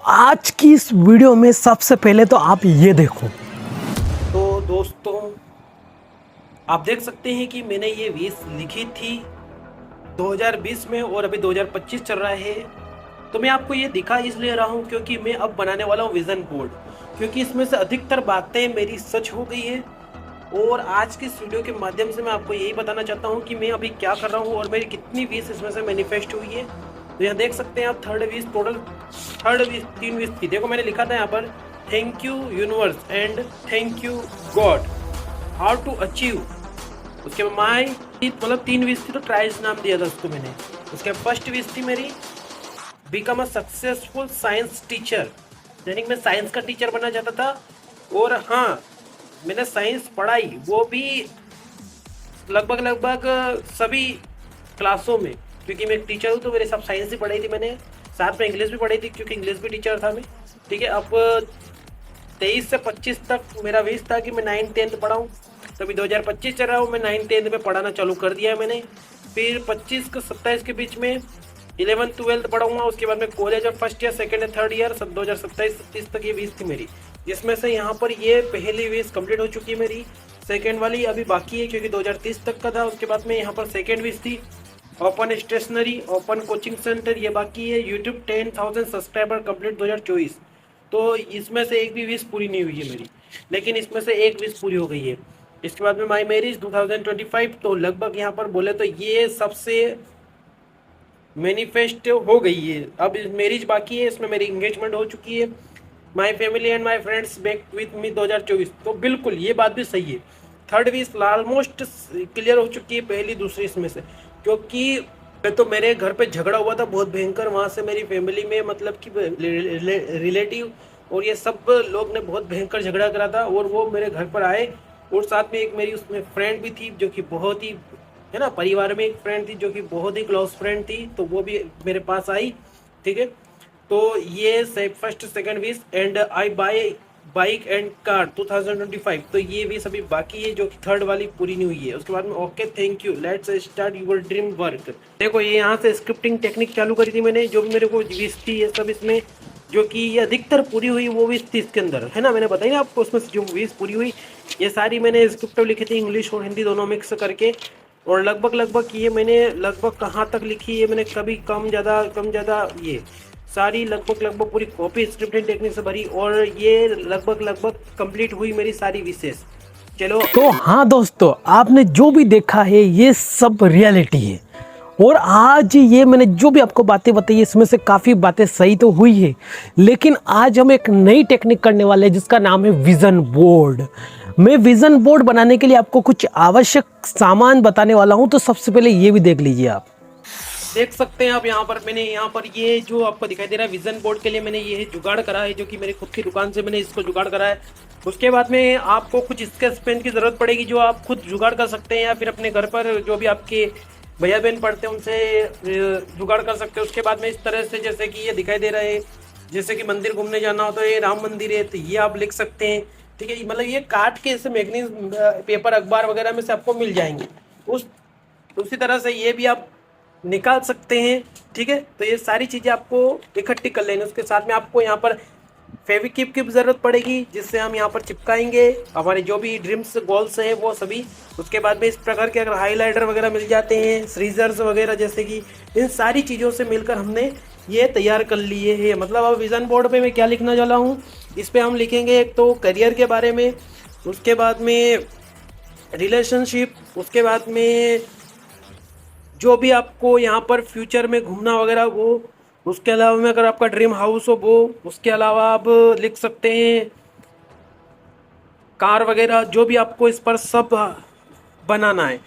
आज की इस वीडियो में सबसे पहले तो आप ये देखो। तो दोस्तों, आप देख सकते हैं कि मैंने ये विश लिखी थी 2020 में और अभी 2025 चल रहा है। तो मैं आपको ये दिखा इसलिए रहा हूँ क्योंकि मैं अब बनाने वाला हूँ विजन बोर्ड, क्योंकि इसमें से अधिकतर बातें मेरी सच हो गई है। और आज की इस वीडियो के माध्यम से मैं आपको यही बताना चाहता हूँ कि मैं अभी क्या कर रहा हूँ और मेरी कितनी विश इसमें से मैनिफेस्ट हुई है। तो यहाँ देख सकते हैं आप थर्ड विश 3 विश थी। देखो मैंने लिखा था यहाँ पर, thank you universe and thank you God, how to achieve. उसके बाद माई मतलब 3 विश थी, तो ट्राइज नाम दिया था उसको मैंने। उसके फर्स्ट विश थी मेरी, become a successful science teacher, यानी मैं साइंस का टीचर बनना चाहता था। और हाँ, मैंने साइंस पढ़ाई, वो भी लगभग सभी क्लासों में, क्योंकि मैं एक टीचर हूँ तो मेरे सब साइंस ही पढ़ाई थी मैंने। साथ में इंग्लिश भी पढ़ाई थी क्योंकि इंग्लिश भी टीचर था मैं। ठीक है, अब 23 से 25 तक मेरा विश था कि मैं 9th 10th पढ़ाऊँ। तो अभी 2025 चल रहा हूँ, मैं 9th 10th में पढ़ाना चालू कर दिया है मैंने। फिर 25 से 27 के बीच में 11th 12th पढ़ाऊंगा। उसके बाद में कॉलेज और फर्स्ट ईयर सेकंड या थर्ड ईयर, 2027-30 तक ये विश थी मेरी, जिसमें से यहाँ पर ये पहली विश कंप्लीट हो चुकी है मेरी। सेकंड वाली अभी बाकी है क्योंकि 2030 तक का था। उसके बाद में यहाँ पर सेकंड विश थी, open stationery, open coaching centre, ये बाकी है। YouTube 10,000 subscriber complete 2024। तो इसमें से एक भी विश पूरी नहीं हुई है मेरी, लेकिन इसमें से एक विश पूरी हो गई है। इसके बाद में माई मैरिज 2025, तो लगभग यहाँ पर बोले तो ये सबसे मैनिफेस्ट हो गई है। अब मैरिज बाकी है, इसमें मेरी इंगेजमेंट हो चुकी है। My family and my friends back with me 2024, तो बिल्कुल ये बात भी सही है। थर्ड विश ऑलमोस्ट क्लियर हो चुकी है, पहली दूसरी इसमें से, क्योंकि तो मेरे घर पे झगड़ा हुआ था बहुत भयंकर। वहाँ से मेरी फैमिली में मतलब कि रिलेटिव और ये सब लोग ने बहुत भयंकर झगड़ा करा था, और वो मेरे घर पर आए। और साथ में एक मेरी उसमें फ्रेंड भी थी जो कि बहुत ही, है ना, परिवार में एक फ्रेंड थी जो कि बहुत ही क्लोज फ्रेंड थी, तो वो भी मेरे पास आई। ठीक है, तो ये first second wish and I buy bike and car 2025, तो ये विश अभी बाकी है जो कि थर्ड वाली पूरी नहीं हुई है। उसके बाद में okay thank you, let's start your dream work. देखो ये यहाँ से स्क्रिप्टिंग टेक्निक चालू करी थी मैंने, जो भी मेरे को विश थी ये सब इसमें, जो कि ये अधिकतर पूरी हुई वो विश थी इसके अंदर, है ना। मैंने बताया ना आपको, उसमें जो विश पूरी हुई ये सारी मैंने स्क्रिप्ट लिखी थी, इंग्लिश और हिंदी दोनों मिक्स करके। और लगभग ये मैंने लगभग कहाँ तक लिखी है मैंने, कभी कम ज़्यादा ये सारी लगभग पूरी कॉपी स्क्रिप्टिंग टेक्निक से भरी, और ये लगभग कंप्लीट हुई मेरी सारी विशेष। चलो तो हाँ दोस्तों, आपने जो भी देखा है ये सब रियलिटी है। और आज ये मैंने जो भी आपको बातें बताई इसमें से काफ़ी बातें सही तो हुई है, लेकिन आज हम एक नई टेक्निक करने वाले हैं जिसका नाम है विज़न बोर्ड। मैं विज़न बोर्ड बनाने के लिए आपको कुछ आवश्यक सामान बताने वाला हूं, तो सबसे पहले ये भी देख लीजिए। आप देख सकते हैं आप यहाँ पर, मैंने यहाँ पर ये जो आपको दिखाई दे रहा है विजन बोर्ड के लिए मैंने ये जुगाड़ करा है, जो कि मेरी खुद की दुकान से मैंने इसको जुगाड़ करा है। उसके बाद में आपको कुछ स्केच पेन की ज़रूरत पड़ेगी जो आप खुद जुगाड़ कर सकते हैं, या फिर अपने घर पर जो भी आपके भैया बहन पढ़ते हैं उनसे जुगाड़ कर सकते हैं। उसके बाद में इस तरह से, जैसे कि ये दिखाई दे रहा है, जैसे कि मंदिर घूमने जाना हो तो ये राम मंदिर है, तो ये आप लिख सकते हैं। ठीक है, मतलब ये काट के ऐसे मैगजीन पेपर अखबार वगैरह में से आपको मिल जाएंगे। उसी तरह से ये भी आप निकाल सकते हैं। ठीक है, तो ये सारी चीज़ें आपको इकट्ठी कर लेनी। उसके साथ में आपको यहाँ पर फेविक्विक की ज़रूरत पड़ेगी, जिससे हम यहाँ पर चिपकाएंगे हमारे जो भी ड्रीम्स गोल्स हैं वो सभी। उसके बाद में इस प्रकार के अगर हाइलाइटर वगैरह मिल जाते हैं, सीजर्स वगैरह, जैसे कि इन सारी चीज़ों से मिलकर हमने ये तैयार कर लिए है। मतलब अब विज़न बोर्ड पे मैं क्या लिखने वाला हूँ, इस पर हम लिखेंगे एक तो करियर के बारे में, उसके बाद में रिलेशनशिप, उसके बाद में जो भी आपको यहाँ पर फ्यूचर में घूमना वगैरह वो, उसके अलावा में अगर आपका ड्रीम हाउस हो वो, उसके अलावा आप लिख सकते हैं कार वगैरह, जो भी आपको इस पर सब बनाना है।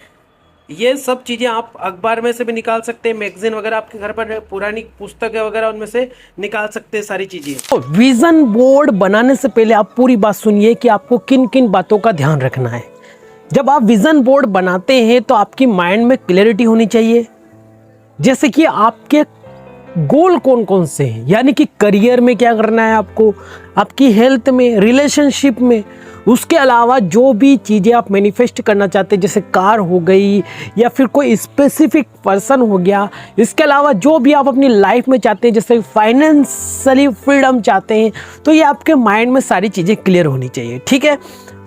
ये सब चीज़ें आप अखबार में से भी निकाल सकते हैं, मैगजीन वगैरह आपके घर पर पुरानी पुस्तकें वगैरह उनमें से निकाल सकते हैं सारी चीज़ें। तो विज़न बोर्ड बनाने से पहले आप पूरी बात सुनिए कि आपको किन किन बातों का ध्यान रखना है। जब आप विज़न बोर्ड बनाते हैं तो आपकी माइंड में क्लैरिटी होनी चाहिए, जैसे कि आपके गोल कौन कौन से हैं, यानी कि करियर में क्या करना है आपको, आपकी हेल्थ में, रिलेशनशिप में, उसके अलावा जो भी चीज़ें आप मैनिफेस्ट करना चाहते हैं, जैसे कार हो गई या फिर कोई स्पेसिफिक पर्सन हो गया, इसके अलावा जो भी आप अपनी लाइफ में चाहते हैं, जैसे फाइनेंशियली फ्रीडम चाहते हैं, तो ये आपके माइंड में सारी चीज़ें क्लियर होनी चाहिए। ठीक है,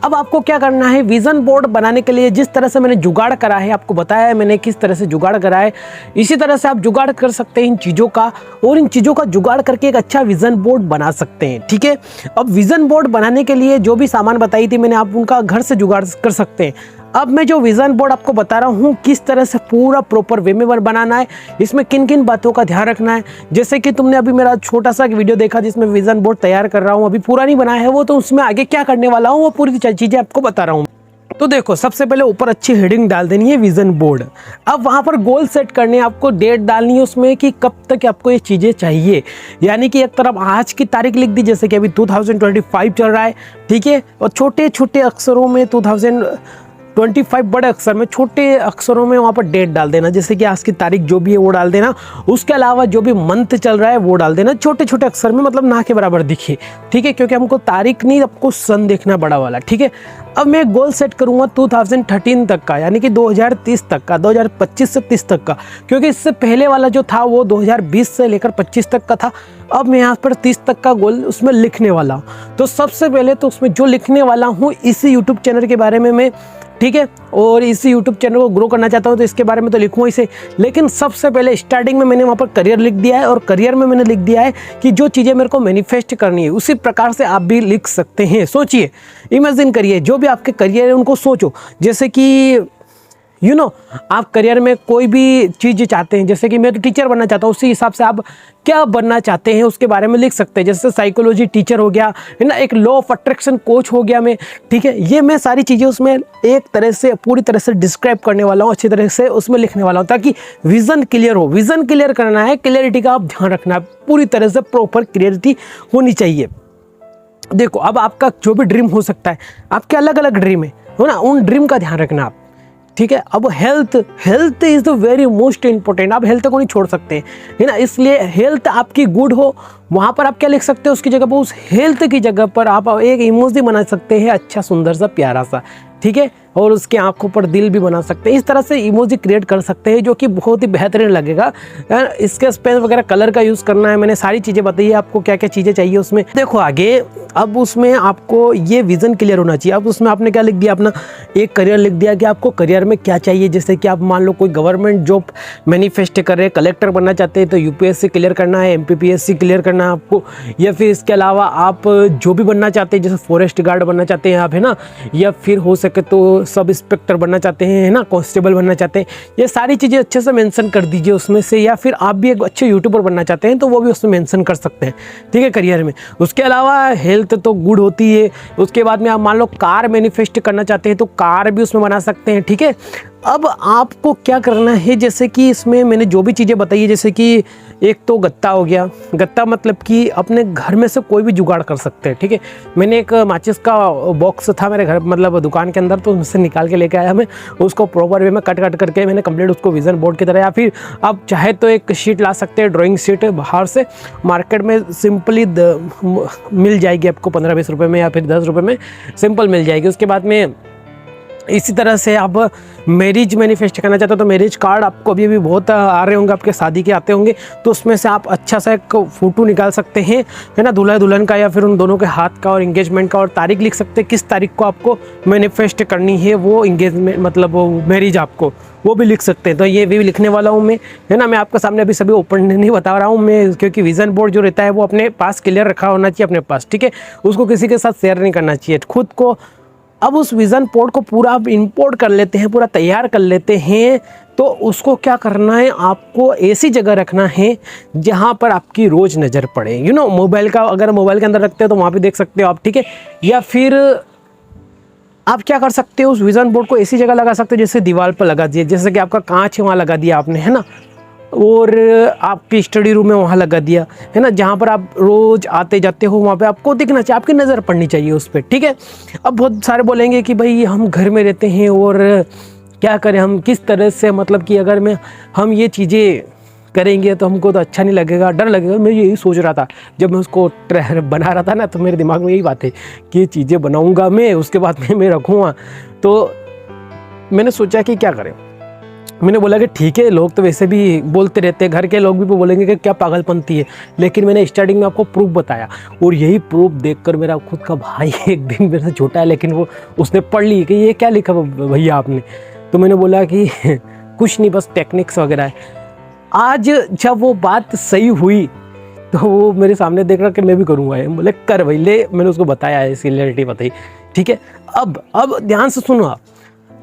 अब आपको क्या करना है, विजन बोर्ड बनाने के लिए जिस तरह से मैंने जुगाड़ करा है, आपको बताया है मैंने किस तरह से जुगाड़ करा है, इसी तरह से आप जुगाड़ कर सकते हैं इन चीज़ों का, और इन चीज़ों का जुगाड़ करके एक अच्छा विजन बोर्ड बना सकते हैं। ठीक है, अब विजन बोर्ड बनाने के लिए जो भी सामान बताई थी मैंने, आप उनका घर से जुगाड़ कर सकते हैं। अब मैं जो विजन बोर्ड आपको बता रहा हूँ किस तरह से पूरा प्रॉपर वे में बनाना है, इसमें किन किन बातों का ध्यान रखना है, जैसे कि तुमने अभी मेरा छोटा सा वीडियो देखा जिसमें विजन बोर्ड तैयार कर रहा हूँ, अभी पूरा नहीं बनाया है वो, तो उसमें आगे क्या करने वाला हूँ वो पूरी चीज़ें आपको बता रहा हूँ। तो देखो, सबसे पहले ऊपर अच्छी हेडिंग डाल देनी है विजन बोर्ड। अब वहाँ पर गोल सेट करने, आपको डेट डालनी है उसमें कि कब तक आपको ये चीज़ें चाहिए, यानी कि एक तरफ आज की तारीख लिख दी, जैसे कि अभी 2025 चल रहा है। ठीक है, और छोटे छोटे अक्षरों में 2025, बड़े अक्षर में, छोटे अक्षरों में वहाँ पर डेट डाल देना, जैसे कि आज की तारीख जो भी है वो डाल देना। उसके अलावा जो भी मंथ चल रहा है वो डाल देना, छोटे छोटे अक्षर में, मतलब ना के बराबर दिखे। ठीक है, क्योंकि हमको तारीख नहीं, आपको सन देखना बड़ा वाला। ठीक है, अब मैं गोल सेट करूँगा 2013 तक का, यानी कि 2030 तक का, 2025 से 30 तक का, क्योंकि इससे पहले वाला जो था वो 2020 से लेकर 25 तक का था। अब मैं यहाँ पर 30 तक का गोल उसमें लिखने वाला हूँ। तो सबसे पहले तो उसमें जो लिखने वाला हूँ इसी यूट्यूब चैनल के बारे में मैं, ठीक है, और इसी यूट्यूब चैनल को ग्रो करना चाहता हूँ, तो इसके बारे में तो लिखूँ इसे। लेकिन सबसे पहले स्टार्टिंग में मैंने वहाँ पर करियर लिख दिया है, और करियर में मैंने लिख दिया है कि जो चीज़ें मेरे को मैनिफेस्ट करनी है, उसी प्रकार से आप भी लिख सकते हैं। सोचिए, इमेजिन करिए, जो भी आपके करियर है उनको सोचो, जैसे कि आप करियर में कोई भी चीज़ चाहते हैं, जैसे कि मैं तो टीचर बनना चाहता हूँ, उसी हिसाब से आप क्या बनना चाहते हैं उसके बारे में लिख सकते हैं। जैसे साइकोलॉजी टीचर हो गया, है ना, एक लॉ ऑफ अट्रैक्शन कोच हो गया मैं। ठीक है, ये मैं सारी चीज़ें उसमें एक तरह से पूरी तरह से डिस्क्राइब करने वाला हूँ, अच्छी तरह से उसमें लिखने वाला हूँ, ताकि विज़न क्लियर हो। विज़न क्लियर करना है, क्लियरिटी का आप ध्यान रखना है, पूरी तरह से प्रॉपर क्लियरिटी होनी चाहिए। देखो, अब आपका जो भी ड्रीम हो सकता है, आपके अलग अलग ड्रीम है ना, उन ड्रीम का ध्यान रखना आप। ठीक है, अब health is the very most important, आप हेल्थ को नहीं छोड़ सकते, है ना, इसलिए हेल्थ आपकी गुड हो, वहाँ पर आप क्या लिख सकते हो, उसकी जगह पर, उस हेल्थ की जगह पर आप एक इमोजी बना सकते हैं, अच्छा सुंदर सा प्यारा सा। ठीक है, और उसके आंखों पर दिल भी बना सकते हैं, इस तरह से इमोजी क्रिएट कर सकते हैं, जो कि बहुत ही बेहतरीन लगेगा। इसके पेन वगैरह कलर का यूज़ करना है, मैंने सारी चीज़ें बताई है आपको क्या क्या चीज़ें चाहिए उसमें। देखो आगे, अब उसमें आपको ये विज़न क्लियर होना चाहिए। अब उसमें आपने क्या लिख दिया, अपना एक करियर लिख दिया कि आपको करियर में क्या चाहिए, जैसे कि आप मान लो कोई गवर्नमेंट जॉब मैनिफेस्ट कर रहे हैं, कलेक्टर बनना चाहते हैं तो यूपीएससी क्लियर करना है, एमपीपीएससी क्लियर करना है आपको, या फिर इसके अलावा आप जो भी बनना चाहते हैं, जैसे फॉरेस्ट गार्ड बनना चाहते हैं आप, है ना, या फिर हो सके तो सब इंस्पेक्टर बनना चाहते हैं, है ना, कांस्टेबल बनना चाहते हैं, ये सारी चीज़ें अच्छे से मेंशन कर दीजिए उसमें से। या फिर आप भी एक अच्छे यूट्यूबर बनना चाहते हैं तो वो भी उसमें मेंशन कर सकते हैं। ठीक है, करियर में। उसके अलावा हेल्थ तो गुड होती है, उसके बाद में आप मान लो कार मैनिफेस्ट करना चाहते हैं तो कार भी उसमें बना सकते हैं। ठीक है, अब आपको क्या करना है, जैसे कि इसमें मैंने जो भी चीज़ें बताई है, जैसे कि एक तो गत्ता हो गया, गत्ता मतलब कि अपने घर में से कोई भी जुगाड़ कर सकते हैं। ठीक है, मैंने एक माचिस का बॉक्स था मेरे घर, मतलब दुकान के अंदर, तो उससे निकाल के लेके आया मैं, उसको प्रॉपर वे में कट करके मैंने कंप्लीट उसको विजन बोर्ड की तरह, या फिर आप चाहे तो एक शीट ला सकते हैं, ड्राइंग शीट बाहर से मार्केट में सिंपली मिल जाएगी आपको 15-20 रुपये में, या फिर 10 रुपये में सिंपल मिल जाएगी। उसके बाद में इसी तरह से आप मैरिज मैनिफेस्ट करना चाहते हो तो मैरिज कार्ड आपको अभी भी बहुत आ रहे होंगे, आपके शादी के आते होंगे, तो उसमें से आप अच्छा सा एक फ़ोटो निकाल सकते हैं, है ना, दूल्हा दुल्हन का या फिर उन दोनों के हाथ का, और एंगेजमेंट का, और तारीख लिख सकते हैं किस तारीख को आपको मैनिफेस्ट करनी है वो एंगेजमेंट, मतलब वो मैरिज आपको, वो भी लिख सकते हैं। तो ये भी लिखने वाला हूँ मैं, है ना। मैं आपके सामने अभी सभी ओपन नहीं बता रहा हूँ मैं, क्योंकि विजन बोर्ड जो रहता है वो अपने पास क्लियर रखा होना चाहिए अपने पास। ठीक है, उसको किसी के साथ शेयर नहीं करना चाहिए, खुद को। अब उस विज़न बोर्ड को पूरा आप इंपोर्ट कर लेते हैं, पूरा तैयार कर लेते हैं, तो उसको क्या करना है, आपको ऐसी जगह रखना है जहाँ पर आपकी रोज़ नज़र पड़े। मोबाइल का, अगर मोबाइल के अंदर रखते हो तो वहाँ पे देख सकते हो आप। ठीक है, या फिर आप क्या कर सकते हो, उस विज़न बोर्ड को ऐसी जगह लगा सकते हो जैसे दीवार पर लगा दिए, जैसे कि आपका कांच है वहाँ लगा दिया आपने, है ना, और आपकी स्टडी रूम में वहाँ लगा दिया, है ना, जहाँ पर आप रोज़ आते जाते हो वहाँ पे आपको दिखना चाहिए, आपकी नज़र पड़नी चाहिए उस पर। ठीक है, अब बहुत सारे बोलेंगे कि भाई हम घर में रहते हैं और क्या करें, हम किस तरह से, मतलब कि अगर हम ये चीज़ें करेंगे तो हमको तो अच्छा नहीं लगेगा, डर लगेगा। मैं यही सोच रहा था जब मैं उसको बना रहा था ना, तो मेरे दिमाग में यही बात है कि ये चीज़ें बनाऊंगा मैं, उसके बाद मैं रखूँगा। तो मैंने सोचा कि क्या करें। मैंने बोला कि ठीक है, लोग तो वैसे भी बोलते रहते हैं, घर के लोग भी बोलेंगे कि क्या पागलपंती है, लेकिन मैंने स्टार्टिंग में आपको प्रूफ बताया। और यही प्रूफ देखकर मेरा खुद का भाई एक दिन मेरे से छोटा है, लेकिन उसने पढ़ ली कि ये क्या लिखा भैया आपने। तो मैंने बोला कि कुछ नहीं, बस टेक्निक्स वगैरह है। आज जब वो बात सही हुई तो वो मेरे सामने देख रहा कि मैं भी करूँगा। बोले कर भाई ले, मैंने उसको बताया, इसकी रियलिटी बताई। ठीक है, अब ध्यान से सुनो आप।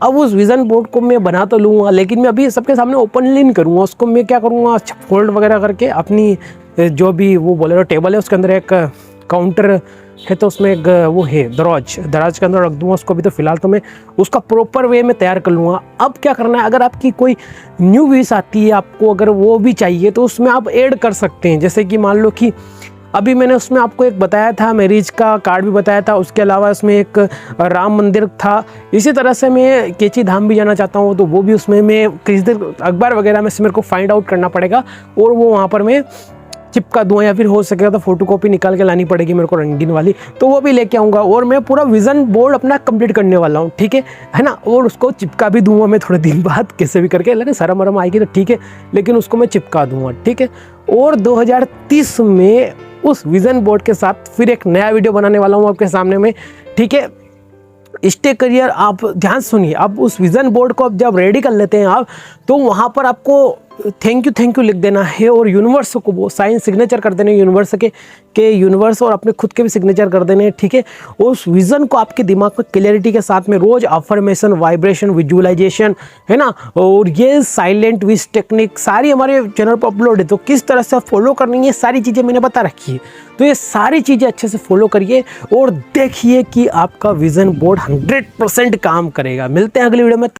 अब उस विज़न बोर्ड को मैं बना तो लूँगा, लेकिन मैं अभी सबके सामने ओपनली नहीं करूँगा उसको। मैं क्या करूँगा, फोल्ड वगैरह करके अपनी जो भी वो बोले टेबल है उसके अंदर एक काउंटर है, तो उसमें एक वो है दराज के अंदर रख दूँगा उसको। अभी तो फिलहाल तो मैं उसका प्रॉपर वे में तैयार कर लूँगा। अब क्या करना है, अगर आपकी कोई न्यू विश आती है, आपको अगर वो भी चाहिए तो उसमें आप ऐड कर सकते हैं। जैसे कि मान लो कि अभी मैंने उसमें आपको एक बताया था, मैरिज का कार्ड भी बताया था, उसके अलावा इसमें एक राम मंदिर था। इसी तरह से मैं केची धाम भी जाना चाहता हूँ, तो वो भी उसमें मैं किसी दिन अखबार वगैरह में से मेरे को फाइंड आउट करना पड़ेगा और वो वहाँ पर मैं चिपका दूँ, या फिर हो सकेगा तो फोटो कॉपी निकाल के लानी पड़ेगी मेरे को रंगीन वाली, तो वो भी लेके आऊँगा। और मैं पूरा विज़न बोर्ड अपना कंप्लीट करने वाला हूँ, ठीक है ना। और उसको चिपका भी दूंगा मैं थोड़े दिन बाद, कैसे भी करके, लेकिन शर्म वरम आएगी तो ठीक है, लेकिन उसको मैं चिपका दूंगा, ठीक है। और 2030 में उस विज़न बोर्ड के साथ फिर एक नया वीडियो बनाने वाला हूँ आपके सामने में, ठीक है। स्टे करियर, आप ध्यान सुनिए। अब उस विज़न बोर्ड को अब जब रेडी कर लेते हैं आप, तो वहाँ पर आपको थैंक यू लिख देना है और यूनिवर्स को वो साइन सिग्नेचर कर देने, यूनिवर्स के यूनिवर्स और अपने खुद के भी सिग्नेचर कर देने हैं, ठीक है। उस विज़न को आपके दिमाग में क्लैरिटी के साथ में रोज अफर्मेशन, वाइब्रेशन, विजुअलाइजेशन, है ना, और ये साइलेंट विश टेक्निक सारी हमारे चैनल पर अपलोड है। तो किस तरह से फॉलो करनी है, सारी चीज़ें मैंने बता रखी है। तो ये सारी चीज़ें अच्छे से फॉलो करिए और देखिए कि आपका विज़न बोर्ड 100% काम करेगा। मिलते हैं अगली वीडियो में।